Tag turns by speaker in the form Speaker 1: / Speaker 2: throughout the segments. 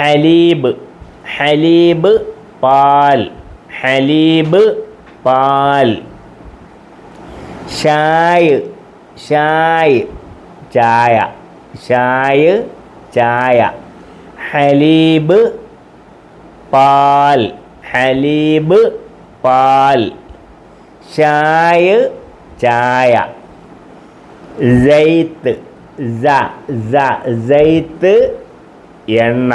Speaker 1: ഹലീബ് ഹലീബ് പാൽ ഹലീബ് പാൽ. ഷായ് ഷായ് ചായ ഷായ് ചായ. ഹലീബ് പാൽ ഹലീബ് പാൽ. ഷായ് ചായ. സൈത്ത് സൈത്ത് എണ്ണ.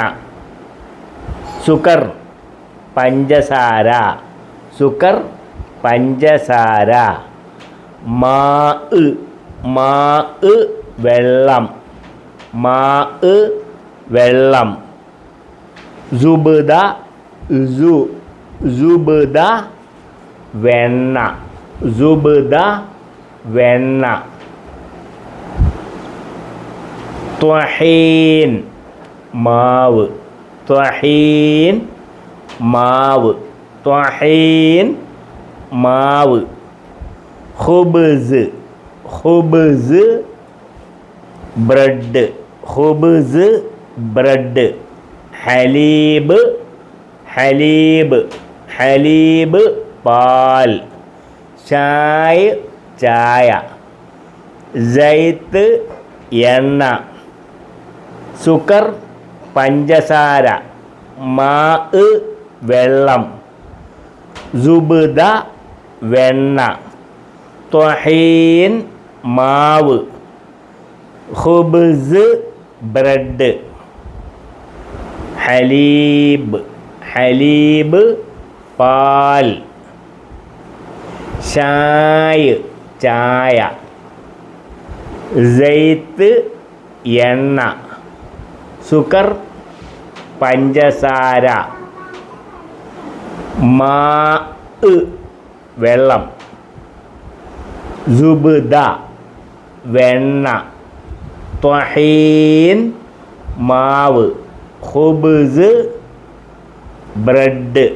Speaker 1: സുക്കർ പഞ്ചസാര സുക്കർ പഞ്ചസാര. മാ വെള്ളം വെള്ളം. സുബ്ദ വെണ്ണ സുബ്ദ വെണ്ണ. ത്വഹീൻ മാവ് ത്വഹീൻ മാവ് ത്വഹീൻ മാവ്. ഖുബ്സ് ബ്രെഡ് ബ്രെഡ്. ഹലീബ് പാൽ. ഷായ് ചായ. സൈത്ത് എണ്ണ. സുക്കർ പഞ്ചസാര. മാ വെള്ളം. സുബ്ദ വെണ്ണ. ത്വഹീൻ മാവ്. ഖുബ്സ് ബ്രെഡ്. ഹലീബ് പാൽ. ഷായ് ചായ. സൈത്ത് എണ്ണ. സുക്കർ പഞ്ചസാര. മാ വെള്ളം. സുബ്ദ വെണ്ണ. ത്വഹീൻ മാവ്. ഖുബ്സ് ബ്രെഡ്.